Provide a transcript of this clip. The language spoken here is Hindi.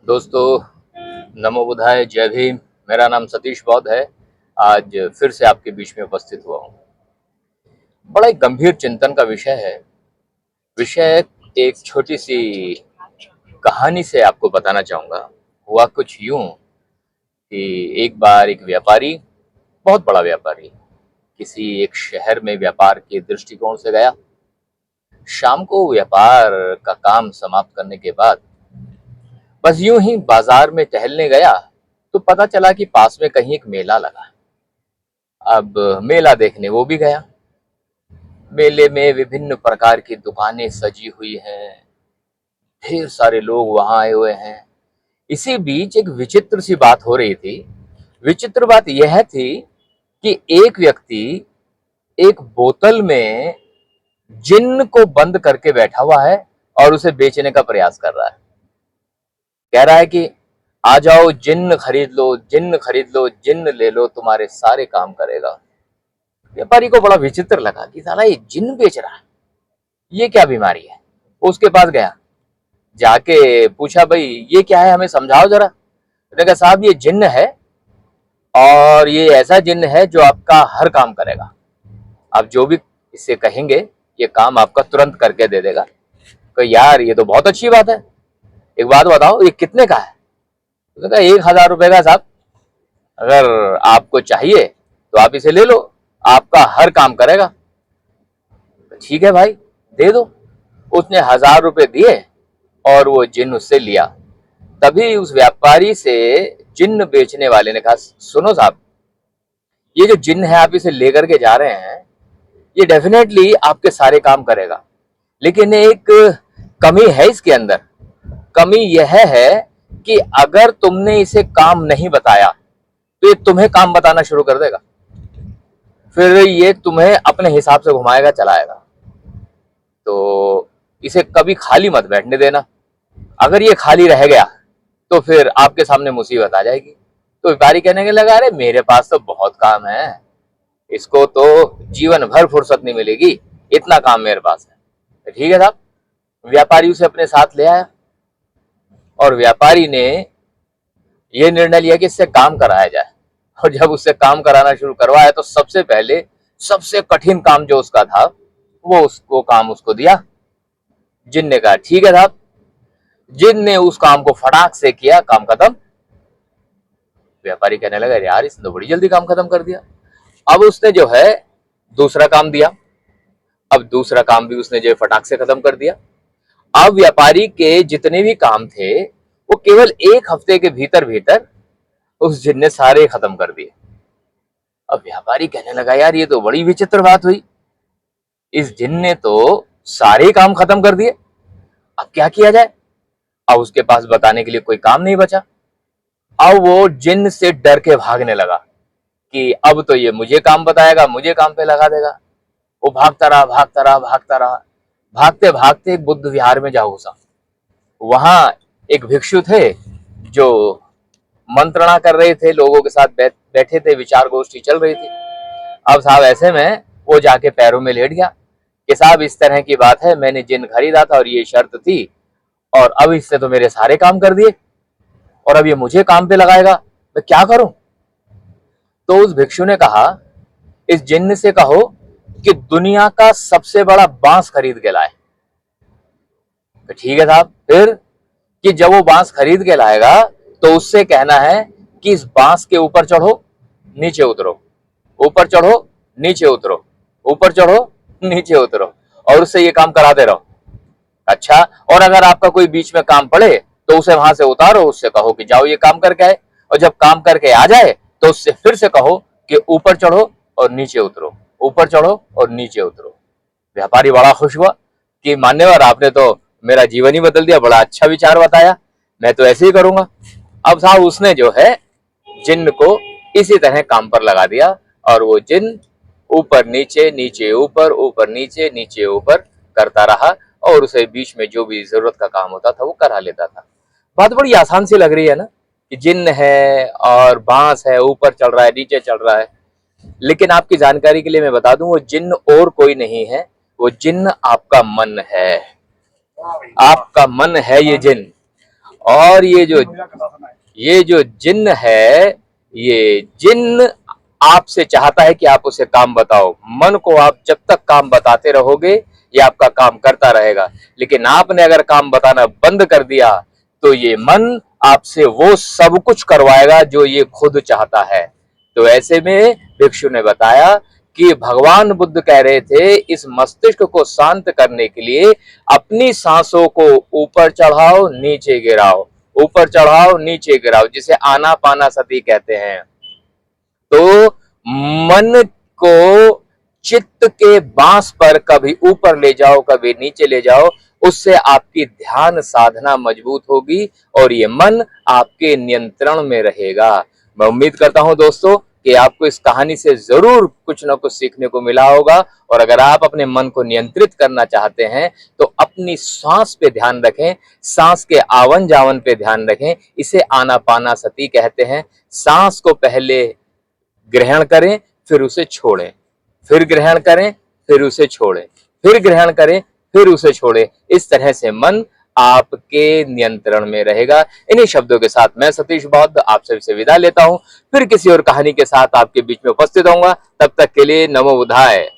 दोस्तों, नमो बुद्धाय, जय भीम। मेरा नाम सतीश बौद्ध है। आज फिर से आपके बीच में उपस्थित हुआ हूँ। बड़ा एक गंभीर चिंतन का विषय है। विषय एक छोटी सी कहानी से आपको बताना चाहूँगा। हुआ कुछ यूँ कि एक बार एक व्यापारी, बहुत बड़ा व्यापारी, किसी एक शहर में व्यापार के दृष्टिकोण से गया। शाम को व्यापार का काम समाप्त करने के बाद बस यूं ही बाजार में टहलने गया तो पता चला कि पास में कहीं एक मेला लगा। अब मेला देखने वो भी गया। मेले में विभिन्न प्रकार की दुकानें सजी हुई हैं, ढेर सारे लोग वहां आए हुए हैं। इसी बीच एक विचित्र सी बात हो रही थी। विचित्र बात यह थी कि एक व्यक्ति एक बोतल में जिन्न को बंद करके बैठा हुआ है और उसे बेचने का प्रयास कर रहा है। कह रहा है कि आ जाओ, जिन्न खरीद लो, जिन्न खरीद लो, जिन्न ले लो, तुम्हारे सारे काम करेगा। व्यापारी को बड़ा विचित्र लगा कि साला ये जिन्न बेच रहा है, ये क्या बीमारी है। उसके पास गया, जाके पूछा, भाई ये क्या है, हमें समझाओ जरा। उसने कहा, साहब ये जिन्न है और ये ऐसा जिन्न है जो आपका हर काम करेगा। आप जो भी इससे कहेंगे ये काम आपका तुरंत करके दे देगा। तो यार ये तो बहुत अच्छी बात है, एक बात बताओ ये कितने का है। उसने कहा 1,000 रुपए का साहब, अगर आपको चाहिए तो आप इसे ले लो, आपका हर काम करेगा। ठीक है भाई, दे दो। उसने 1,000 रुपए दिए और वो जिन्न उससे लिया। तभी उस व्यापारी से जिन्न बेचने वाले ने कहा, सुनो साहब, ये जो जिन्न है आप इसे लेकर के जा रहे हैं, ये डेफिनेटली आपके सारे काम करेगा, लेकिन एक कमी है इसके अंदर। कमी यह है कि अगर तुमने इसे काम नहीं बताया तो ये तुम्हें काम बताना शुरू कर देगा, फिर ये तुम्हें अपने हिसाब से घुमाएगा, चलाएगा। तो इसे कभी खाली मत बैठने देना। अगर ये खाली रह गया तो फिर आपके सामने मुसीबत आ जाएगी। तो व्यापारी कहने के लगा, अरे मेरे पास तो बहुत काम है, इसको तो जीवन भर फुर्सत नहीं मिलेगी, इतना काम मेरे पास है। ठीक है साहब, व्यापारी उसे अपने साथ ले आया और व्यापारी ने यह निर्णय लिया कि इससे काम कराया जाए। और जब उससे काम कराना शुरू करवाया तो सबसे पहले सबसे कठिन काम जो उसका था वो उसको काम उसको दिया। जिन ने कहा, ठीक है साहब। जिन ने उस काम को फटाक से किया, काम खत्म। व्यापारी कहने लगा, यार इसने तो बड़ी जल्दी काम खत्म कर दिया। अब उसने जो है दूसरा काम दिया। अब दूसरा काम भी उसने जो फटाक से खत्म कर दिया। अब व्यापारी के जितने भी काम थे वो केवल 1 हफ्ते के भीतर भीतर उस जिन ने सारे खत्म कर दिए। अब व्यापारी कहने लगा, यार ये तो बड़ी विचित्र बात हुई, इस जिन ने तो सारे काम खत्म कर दिए, अब क्या किया जाए। अब उसके पास बताने के लिए कोई काम नहीं बचा। अब वो जिन से डर के भागने लगा कि अब तो ये मुझे काम बताएगा, मुझे काम पे लगा देगा। वो भागता रहा, भागता रहा, भागता रहा। भागते भागते एक बुद्ध विहार में जा घुसा। वहां एक भिक्षु थे जो मंत्रणा कर रहे थे, लोगों के साथ बैठे थे, विचार गोष्ठी चल रही थी। अब साहब ऐसे में वो जाके पैरों में लेट गया कि साहब इस तरह की बात है, मैंने जिन खरीदा था और ये शर्त थी, और अब इससे तो मेरे सारे काम कर दिए और अब ये मुझे काम पे लगाएगा, मैं क्या करूं। तो उस भिक्षु ने कहा, इस जिन्न से कहो कि दुनिया का सबसे बड़ा बांस खरीद के लाए। तो ठीक है साहब। फिर कि जब वो बांस खरीद के लाएगा तो उससे कहना है कि इस बांस के ऊपर चढ़ो, नीचे उतरो, ऊपर चढ़ो, नीचे उतरो, ऊपर चढ़ो, नीचे उतरो, और उससे ये काम कराते रहो। अच्छा, और अगर आपका कोई बीच में काम पड़े तो उसे वहां से उतारो, उससे कहो कि जाओ ये काम करके आए, और जब काम करके आ जाए तो उससे फिर से कहो कि ऊपर चढ़ो और नीचे उतरो, ऊपर चढ़ो और नीचे उतरो। व्यापारी बड़ा खुश हुआ कि मान्यवर, आपने तो मेरा जीवन ही बदल दिया, बड़ा अच्छा विचार बताया, मैं तो ऐसे ही करूंगा। अब साहब उसने जो है जिन्न को इसी तरह काम पर लगा दिया और वो जिन्न ऊपर नीचे, नीचे ऊपर, ऊपर नीचे, नीचे ऊपर करता रहा, और उसे बीच में जो भी जरूरत का काम होता था वो करा लेता था। बात बड़ी आसान सी लग रही है ना, कि जिन्न है और बांस है, ऊपर चल रहा है, नीचे चल रहा है। लेकिन आपकी जानकारी के लिए मैं बता दूं, वो जिन्न और कोई नहीं है, वो जिन्न आपका मन है। आपका मन है ये जिन्न। और ये जो जिन्न है, ये जिन्न आपसे चाहता है कि आप उसे काम बताओ। मन को आप जब तक काम बताते रहोगे ये आपका काम करता रहेगा, लेकिन आपने अगर काम बताना बंद कर दिया तो ये मन आपसे वो सब कुछ करवाएगा जो ये खुद चाहता है। तो ऐसे में भिक्षु ने बताया कि भगवान बुद्ध कह रहे थे इस मस्तिष्क को शांत करने के लिए अपनी सांसों को ऊपर चढ़ाओ नीचे गिराओ, ऊपर चढ़ाओ नीचे गिराओ, जिसे आनापानासती कहते हैं। तो मन को चित्त के बांस पर कभी ऊपर ले जाओ कभी नीचे ले जाओ, उससे आपकी ध्यान साधना मजबूत होगी और ये मन आपके नियंत्रण में रहेगा। मैं उम्मीद करता हूं दोस्तों कि आपको इस कहानी से जरूर कुछ ना कुछ सीखने को मिला होगा। और अगर आप अपने मन को नियंत्रित करना चाहते हैं तो अपनी सांस पे ध्यान रखें, सांस के आवन जावन पे ध्यान रखें। इसे आनापानासती कहते हैं। सांस को पहले ग्रहण करें फिर उसे छोड़ें, फिर ग्रहण करें फिर उसे छोड़ें, फिर ग्रहण करें फिर उसे छोड़ें। इस तरह से मन आपके नियंत्रण में रहेगा। इन्हीं शब्दों के साथ मैं सतीश बौद्ध आप सभी से विदा लेता हूं। फिर किसी और कहानी के साथ आपके बीच में उपस्थित होऊंगा। तब तक के लिए नमो बुद्धाय।